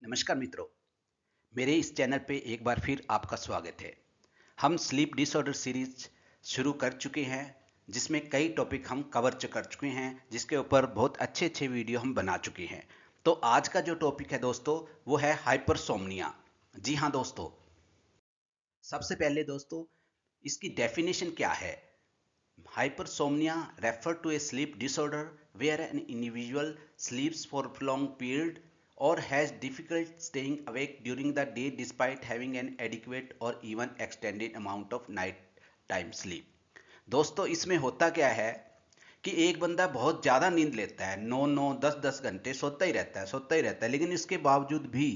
नमस्कार मित्रों, मेरे इस चैनल पे एक बार फिर आपका स्वागत है। हम स्लीप डिसऑर्डर सीरीज शुरू कर चुके हैं, जिसमें कई टॉपिक हम कवर कर चुके हैं, जिसके ऊपर बहुत अच्छे अच्छे वीडियो हम बना चुके हैं। तो आज का जो टॉपिक है दोस्तों, वो है हाइपरसोमनिया। जी हाँ दोस्तों, सबसे पहले दोस्तों इसकी डेफिनेशन क्या है। Hypersomnia refer to a sleep disorder where an individual sleeps for a prolonged period or has difficulty staying awake during the day despite having an adequate or even extended amount of night time sleep। दोस्तों इसमें होता क्या है कि एक बंदा बहुत ज़्यादा नींद लेता है, 9 9 10 10 घंटे सोता ही रहता है, लेकिन इसके बावजूद भी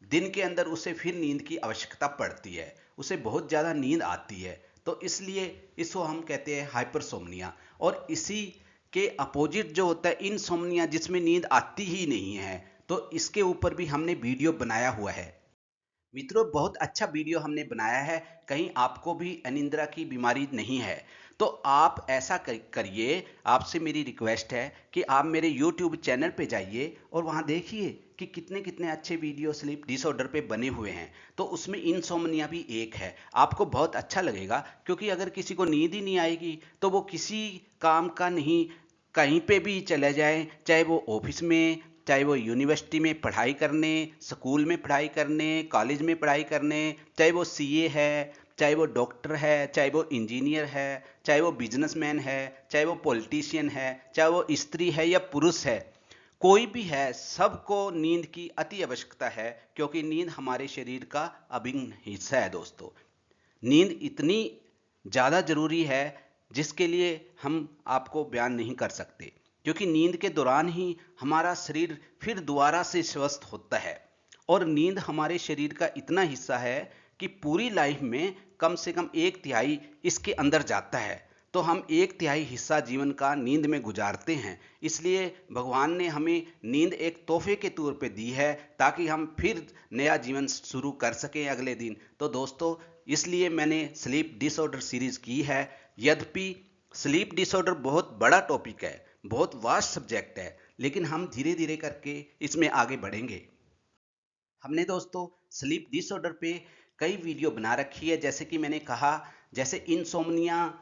दिन के अंदर उसे फिर नींद की आवश्यकता पड़ती है, उसे बहुत ज़्यादा नींद आती है। तो इसलिए इसको हम कहते हैं हाइपरसोमनिया। और इसी के अपोजिट जो होता है इनसोमनिया, जिसमें नींद आती ही नहीं है। तो इसके ऊपर भी हमने वीडियो बनाया हुआ है मित्रों, बहुत अच्छा वीडियो हमने बनाया है। कहीं आपको भी अनिद्रा की बीमारी नहीं है तो आप ऐसा करिए, आपसे मेरी रिक्वेस्ट है कि आप मेरे YouTube चैनल पे जाइए और वहाँ देखिए कि कितने कितने अच्छे वीडियो स्लीप डिसऑर्डर पे बने हुए हैं। तो उसमें इनसोमनिया भी एक है, आपको बहुत अच्छा लगेगा। क्योंकि अगर किसी को नींद ही नहीं आएगी तो वो किसी काम का नहीं, कहीं पे भी चले जाए, चाहे वो ऑफिस में, चाहे वो यूनिवर्सिटी में पढ़ाई करने, स्कूल में पढ़ाई करने, कॉलेज में पढ़ाई करने, चाहे वो सीए है, चाहे वो डॉक्टर है, चाहे वो इंजीनियर है, चाहे वो बिजनेसमैन है, चाहे वो पॉलिटिशियन है, चाहे वो स्त्री है या पुरुष है, कोई भी है, सबको नींद की अति आवश्यकता है। क्योंकि नींद हमारे शरीर का अभिन्न हिस्सा है दोस्तों। नींद इतनी ज़्यादा ज़रूरी है जिसके लिए हम आपको बयान नहीं कर सकते। क्योंकि नींद के दौरान ही हमारा शरीर फिर दोबारा से स्वस्थ होता है। और नींद हमारे शरीर का इतना हिस्सा है कि पूरी लाइफ में कम से कम एक तिहाई इसके अंदर जाता है। तो हम एक तिहाई हिस्सा जीवन का नींद में गुजारते हैं। इसलिए भगवान ने हमें नींद एक तोहफे के तौर पे दी है, ताकि हम फिर नया जीवन शुरू कर सकें अगले दिन। तो दोस्तों इसलिए मैंने स्लीप डिसऑर्डर सीरीज की है। यद्यपि स्लीप डिसऑर्डर बहुत बड़ा टॉपिक है, बहुत वास्ट सब्जेक्ट है, लेकिन हम धीरे धीरे करके इसमें आगे बढ़ेंगे। हमने दोस्तों स्लीप डिसऑर्डर पे कई वीडियो बना रखी है, जैसे कि मैंने कहा, जैसे इंसोम्निया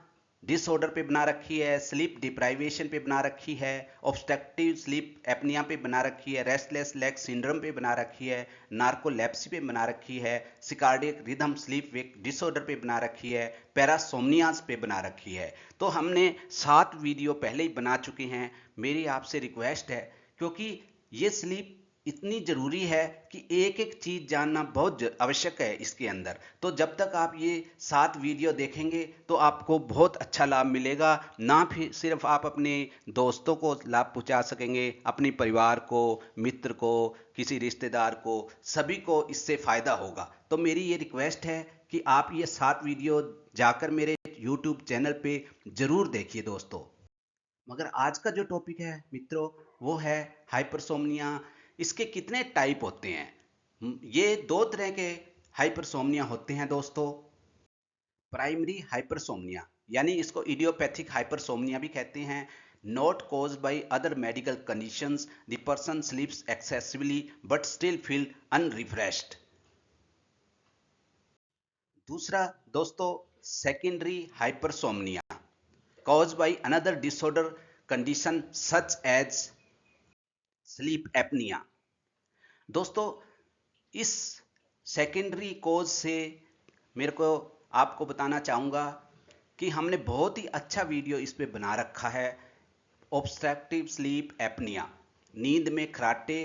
डिसऑर्डर पे बना रखी है, स्लीप डिप्राइवेशन पे बना रखी है, ऑब्स्ट्रक्टिव स्लीप एपनिया पे बना रखी है, रेस्टलेस लेग सिंड्रोम पे बना रखी है, नार्कोलेप्सी पे बना रखी है, सिकार्डिक रिदम स्लीप वेक डिसऑर्डर पे बना रखी है, पैरासोमनियाज पे बना रखी है। तो हमने 7 वीडियो पहले ही बना चुके हैं। मेरी आपसे रिक्वेस्ट है, क्योंकि ये स्लीप इतनी ज़रूरी है कि एक एक चीज़ जानना बहुत आवश्यक है इसके अंदर। तो जब तक आप ये 7 वीडियो देखेंगे तो आपको बहुत अच्छा लाभ मिलेगा। ना फिर सिर्फ आप अपने दोस्तों को लाभ पहुंचा सकेंगे, अपने परिवार को, मित्र को, किसी रिश्तेदार को, सभी को इससे फ़ायदा होगा। तो मेरी ये रिक्वेस्ट है कि आप ये 7 वीडियो जाकर मेरे यूट्यूब चैनल पे ज़रूर देखिए दोस्तों। मगर आज का जो टॉपिक है मित्रों, वो है हाइपरसोमनिया। इसके कितने टाइप होते हैं? ये 2 तरह के हाइपरसोमनिया होते हैं दोस्तों। प्राइमरी हाइपरसोमनिया, यानी इसको इडियोपैथिक हाइपरसोमनिया भी कहते हैं। Not caused by other medical conditions, the person sleeps excessively but still feel unrefreshed. दूसरा दोस्तों, secondary hypersomnia caused by another disorder condition such as sleep apnea। दोस्तों इस सेकेंडरी कोज से मेरे को आपको बताना चाहूँगा कि हमने बहुत ही अच्छा वीडियो इस पे बना रखा है। ऑब्स्ट्रक्टिव स्लीप एपनिया, नींद में खराटे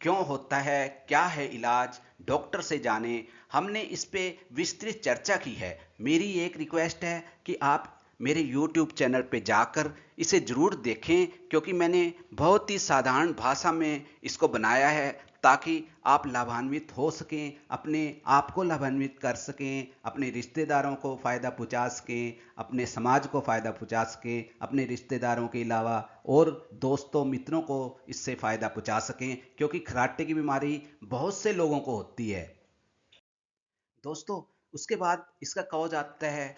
क्यों होता है, क्या है इलाज, डॉक्टर से जाने। हमने इस पे विस्तृत चर्चा की है। मेरी एक रिक्वेस्ट है कि आप मेरे YouTube चैनल पे जाकर इसे ज़रूर देखें, क्योंकि मैंने बहुत ही साधारण भाषा में इसको बनाया है, ताकि आप लाभान्वित हो सकें, अपने आप को लाभान्वित कर सकें, अपने रिश्तेदारों को फ़ायदा पहुंचा सकें, अपने समाज को फ़ायदा पहुंचा सकें, अपने रिश्तेदारों के अलावा और दोस्तों मित्रों को इससे फ़ायदा पहुंचा सकें। क्योंकि खराटे की बीमारी बहुत से लोगों को होती है दोस्तों। उसके बाद इसका कॉज आता है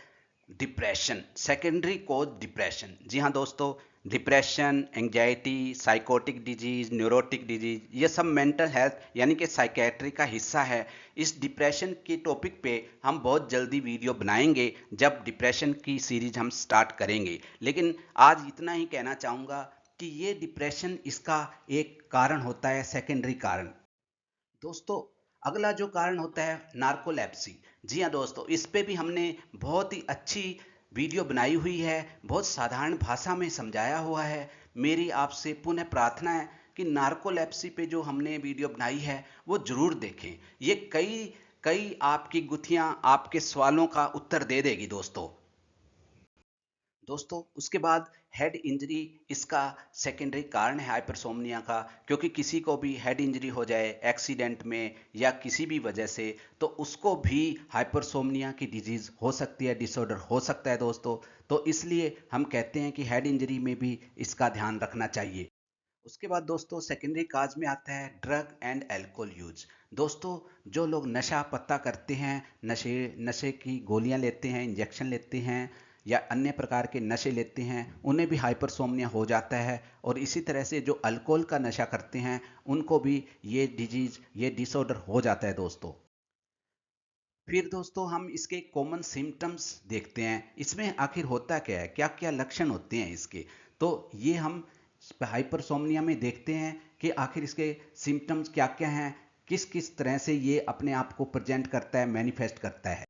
डिप्रेशन, सेकेंडरी कॉज डिप्रेशन। जी हाँ दोस्तों, depression, anxiety, psychotic disease, neurotic disease, ये सब मेंटल हेल्थ यानी कि साइकेट्री का हिस्सा है। इस डिप्रेशन के टॉपिक पे हम बहुत जल्दी वीडियो बनाएंगे जब डिप्रेशन की सीरीज हम स्टार्ट करेंगे। लेकिन आज इतना ही कहना चाहूँगा कि ये डिप्रेशन इसका एक कारण होता है, सेकेंडरी कारण। दोस्तों, अगला जो कारण होता है नार्कोलेप्सी। जी हाँ दोस्तों, इस पे भी हमने बहुत ही अच्छी वीडियो बनाई हुई है, बहुत साधारण भाषा में समझाया हुआ है। मेरी आपसे पुनः प्रार्थना है कि नार्कोलेप्सी पे जो हमने वीडियो बनाई है वो जरूर देखें। ये कई कई आपकी गुत्थियां, आपके सवालों का उत्तर दे देगी दोस्तों। दोस्तों, उसके बाद हेड इंजरी इसका सेकेंडरी कारण है हाइपरसोमनिया का, क्योंकि किसी को भी हेड इंजरी हो जाए एक्सीडेंट में या किसी भी वजह से, तो उसको भी हाइपरसोमनिया की डिजीज हो सकती है, डिसऑर्डर हो सकता है दोस्तों। तो इसलिए हम कहते हैं कि हेड इंजरी में भी इसका ध्यान रखना चाहिए। उसके बाद दोस्तों सेकेंडरी काज में आता है ड्रग एंड अल्कोहल यूज। दोस्तों, जो लोग नशा पत्ता करते हैं, नशे नशे की गोलियां लेते हैं, इंजेक्शन लेते हैं या अन्य प्रकार के नशे लेते हैं, उन्हें भी हाइपरसोमनिया हो जाता है। और इसी तरह से जो अल्कोहल का नशा करते हैं उनको भी ये डिजीज, ये डिसऑर्डर हो जाता है दोस्तों। फिर दोस्तों हम इसके कॉमन सिम्टम्स देखते हैं, इसमें आखिर होता क्या है, क्या क्या लक्षण होते हैं इसके। तो ये हम हाइपरसोमनिया में देखते हैं कि आखिर इसके सिम्टम्स क्या क्या हैं, किस किस तरह से ये अपने आप को प्रेजेंट करता है, मैनिफेस्ट करता है।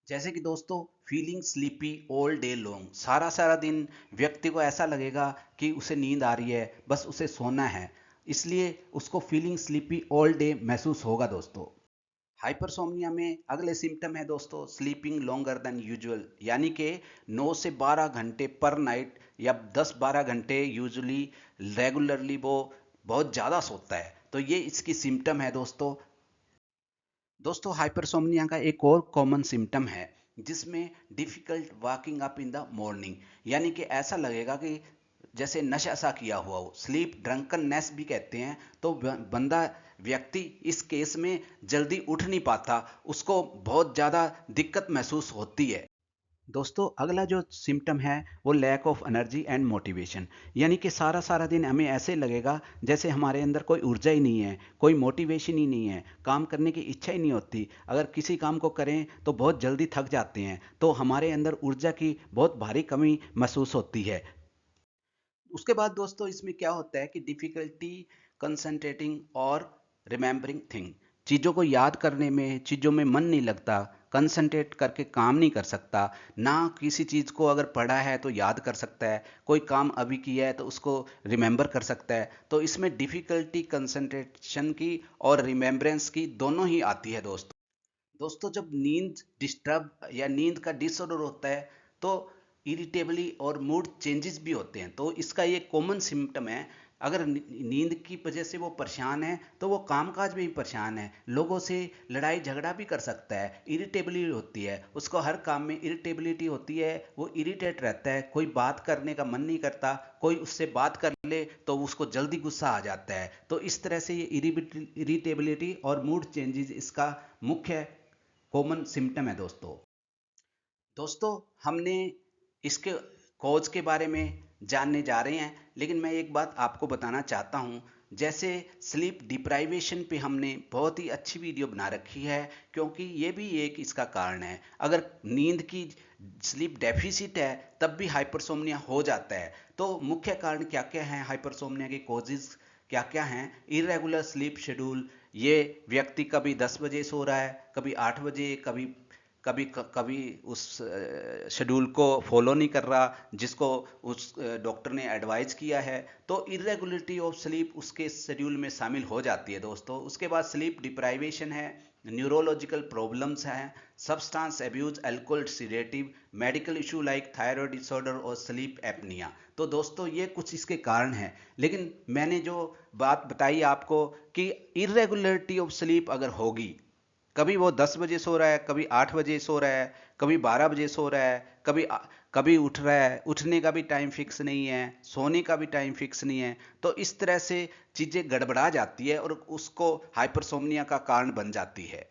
जैसे कि दोस्तों, feeling sleepy all day long, सारा सारा दिन व्यक्ति को ऐसा लगेगा कि उसे नींद आ रही है, बस उसे सोना है, इसलिए उसको फीलिंग स्लीपी ऑल डे महसूस होगा दोस्तों। हाइपरसोमनिया में अगले सिम्टम है दोस्तों स्लीपिंग लॉन्गर देन यूजुअल, यानी कि 9 से 12 घंटे पर नाइट या 10-12 घंटे यूजुअली रेगुलरली वो बहुत ज़्यादा सोता है। तो ये इसकी सिम्टम है दोस्तों। दोस्तों, हाइपरसोमनिया का एक और कॉमन सिम्टम है जिसमें difficult walking up in the morning, यानी कि ऐसा लगेगा कि जैसे नशा सा किया हुआ हो, स्लीप ड्रंकननेस भी कहते हैं। तो बंदा, व्यक्ति इस केस में जल्दी उठ नहीं पाता, उसको बहुत ज़्यादा दिक्कत महसूस होती है। दोस्तों, अगला जो सिम्टम है वो lack of energy and motivation, यानी कि सारा सारा दिन हमें ऐसे लगेगा जैसे हमारे अंदर कोई ऊर्जा ही नहीं है, कोई मोटिवेशन ही नहीं है, काम करने की इच्छा ही नहीं होती। अगर किसी काम को करें तो बहुत जल्दी थक जाते हैं, तो हमारे अंदर ऊर्जा की बहुत भारी कमी महसूस होती है। उसके बाद दोस्तों इसमें क्या होता है कि डिफिकल्टी कंसंट्रेटिंग और रिमेंबरिंग थिंग, चीज़ों को याद करने में, चीज़ों में मन नहीं लगता, कंसंट्रेट करके काम नहीं कर सकता। ना किसी चीज़ को अगर पढ़ा है तो याद कर सकता है, कोई काम अभी किया है तो उसको रिमेंबर कर सकता है। तो इसमें डिफिकल्टी कंसंट्रेशन की और रिमेम्बरेंस की दोनों ही आती है दोस्तों। दोस्तों, जब नींद डिस्टर्ब या नींद का डिसऑर्डर होता है तो इरिटेबली और मूड चेंजेस भी होते हैं। तो इसका ये कॉमन सिम्टम है। अगर नींद की वजह से वो परेशान है तो वो कामकाज में भी परेशान है, लोगों से लड़ाई झगड़ा भी कर सकता है, इरिटेबिलिटी होती है उसको, हर काम में इरिटेबिलिटी होती है, वो इरिटेट रहता है, कोई बात करने का मन नहीं करता, कोई उससे बात कर ले तो उसको जल्दी गुस्सा आ जाता है। तो इस तरह से ये इरिटेबिलिटी और मूड चेंजेस इसका मुख्य कॉमन सिम्टम है दोस्तों। दोस्तों, हमने इसके कॉज के बारे में जानने जा रहे हैं, लेकिन मैं एक बात आपको बताना चाहता हूं। जैसे स्लीप डिप्राइवेशन पे हमने बहुत ही अच्छी वीडियो बना रखी है, क्योंकि ये भी एक इसका कारण है। अगर नींद की स्लीप डेफिसिट है तब भी हाइपरसोमनिया हो जाता है। तो मुख्य कारण क्या क्या हैं, हाइपरसोमनिया के कॉजेज क्या क्या हैं। इरेगुलर स्लीप शेड्यूल, ये व्यक्ति कभी 10 बजे सो रहा है, कभी 8 बजे, कभी कभी कभी उस शेड्यूल को फॉलो नहीं कर रहा जिसको उस डॉक्टर ने एडवाइस किया है। तो इरेगुलरिटी ऑफ स्लीप उसके शेड्यूल में शामिल हो जाती है दोस्तों। उसके बाद स्लीप डिप्राइवेशन है, न्यूरोलॉजिकल प्रॉब्लम्स हैं, substance abuse, alcohol, sedative, medical issue like thyroid disorder और स्लीप एपनिया। तो दोस्तों ये कुछ इसके कारण हैं। लेकिन मैंने जो बात बताई आपको कि इरेगुलरिटी ऑफ स्लीप अगर होगी, कभी वो 10 बजे सो रहा है, कभी 8 बजे सो रहा है, कभी 12 बजे सो रहा है, कभी उठ रहा है, उठने का भी टाइम फिक्स नहीं है, सोने का भी टाइम फिक्स नहीं है, तो इस तरह से चीज़ें गड़बड़ा जाती है और उसको हाइपरसोमनिया का कारण बन जाती है।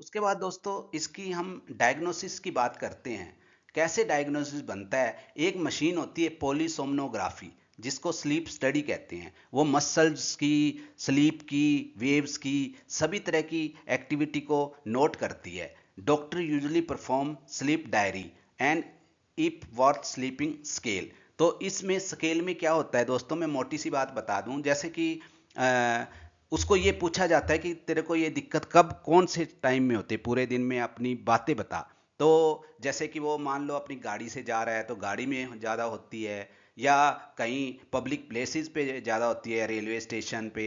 उसके बाद दोस्तों इसकी हम डायग्नोसिस की बात करते हैं कैसे डायग्नोसिस बनता है? एक मशीन होती है पॉलीसोमनोग्राफी, जिसको स्लीप स्टडी कहते हैं। वो मसल्स की, स्लीप की, वेव्स की, सभी तरह की एक्टिविटी को नोट करती है। Doctor usually perform sleep diary and Epworth sleeping scale. तो इसमें स्केल में क्या होता है दोस्तों, मैं मोटी सी बात बता दूं, जैसे कि उसको ये पूछा जाता है कि तेरे को ये दिक्कत कब, कौन से टाइम में होती है, पूरे दिन में अपनी बातें बता। तो जैसे कि वो मान लो अपनी गाड़ी से जा रहा है तो गाड़ी में ज़्यादा होती है, या कहीं पब्लिक प्लेसेस पे ज़्यादा होती है, रेलवे स्टेशन पे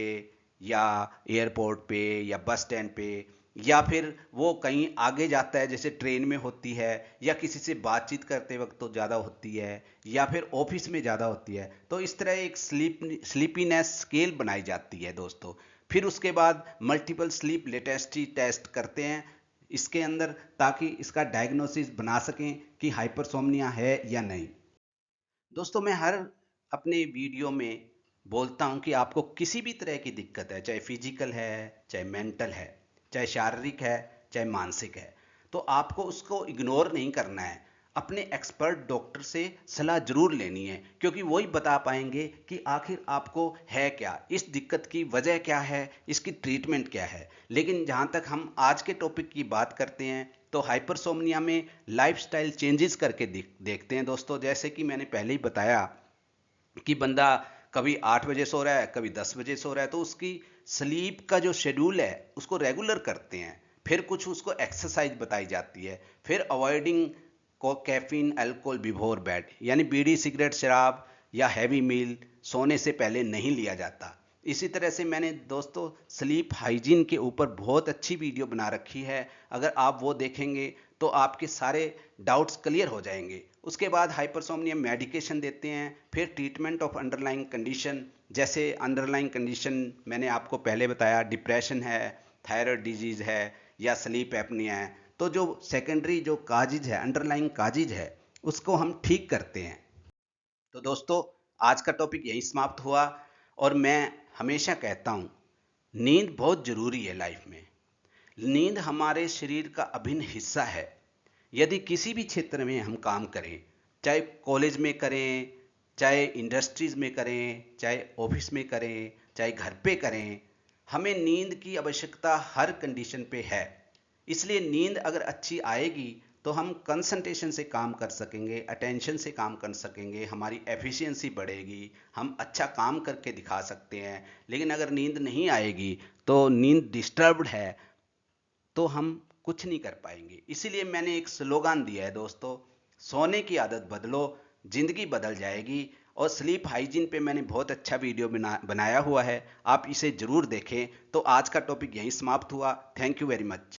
या एयरपोर्ट पे या बस स्टैंड पे, या फिर वो कहीं आगे जाता है जैसे ट्रेन में होती है, या किसी से बातचीत करते वक्त तो ज़्यादा होती है, या फिर ऑफिस में ज़्यादा होती है। तो इस तरह एक स्लीपीनेस स्केल बनाई जाती है दोस्तों। फिर उसके बाद मल्टीपल स्लीप लेटेस्टी टेस्ट करते हैं इसके अंदर, ताकि इसका डायग्नोसिस बना सकें कि हाइपरसोमनिया है या नहीं। दोस्तों मैं हर अपने वीडियो में बोलता हूं कि आपको किसी भी तरह की दिक्कत है, चाहे फिजिकल है, चाहे मेंटल है, चाहे शारीरिक है, चाहे मानसिक है, तो आपको उसको इग्नोर नहीं करना है। अपने एक्सपर्ट डॉक्टर से सलाह जरूर लेनी है, क्योंकि वही बता पाएंगे कि आखिर आपको है क्या, इस दिक्कत की वजह क्या है, इसकी ट्रीटमेंट क्या है। लेकिन जहां तक हम आज के टॉपिक की बात करते हैं, तो हाइपरसोमनिया में लाइफस्टाइल चेंजेस करके देखते हैं दोस्तों। जैसे कि मैंने पहले ही बताया कि बंदा कभी 8 बजे सो रहा है, कभी 10 बजे सो रहा है, तो उसकी स्लीप का जो शेड्यूल है उसको रेगुलर करते हैं। फिर कुछ उसको एक्सरसाइज बताई जाती है। फिर अवॉइडिंग को कैफीन अल्कोहल बिफोर बेड, यानी बीड़ी सिगरेट शराब या हैवी मील सोने से पहले नहीं लिया जाता। इसी तरह से मैंने दोस्तों स्लीप हाइजीन के ऊपर बहुत अच्छी वीडियो बना रखी है, अगर आप वो देखेंगे तो आपके सारे डाउट्स क्लियर हो जाएंगे। उसके बाद हाइपरसोमनिया मेडिकेशन देते हैं। फिर ट्रीटमेंट ऑफ अंडरलाइंग कंडीशन, जैसे अंडरलाइंग कंडीशन मैंने आपको पहले बताया, डिप्रेशन है, थायराइड डिजीज है, या स्लीप एपनिया है। तो जो सेकेंडरी जो काजिज है, अंडरलाइंग काजिज है, उसको हम ठीक करते हैं। तो दोस्तों आज का टॉपिक यही समाप्त हुआ। और मैं हमेशा कहता हूँ, नींद बहुत ज़रूरी है लाइफ में। नींद हमारे शरीर का अभिन्न हिस्सा है। यदि किसी भी क्षेत्र में हम काम करें, चाहे कॉलेज में करें, चाहे इंडस्ट्रीज में करें, चाहे ऑफिस में करें, चाहे घर पे करें, हमें नींद की आवश्यकता हर कंडीशन पे है। इसलिए नींद अगर अच्छी आएगी तो हम कंसंट्रेशन से काम कर सकेंगे, अटेंशन से काम कर सकेंगे, हमारी एफिशिएंसी बढ़ेगी, हम अच्छा काम करके दिखा सकते हैं। लेकिन अगर नींद नहीं आएगी, तो नींद डिस्टर्ब्ड है, तो हम कुछ नहीं कर पाएंगे। इसीलिए मैंने एक स्लोगन दिया है दोस्तों, सोने की आदत बदलो, जिंदगी बदल जाएगी। और स्लीप हाइजीन पे मैंने बहुत अच्छा वीडियो बनाया हुआ है, आप इसे जरूर देखें। तो आज का टॉपिक यहीं समाप्त हुआ। Thank you very much.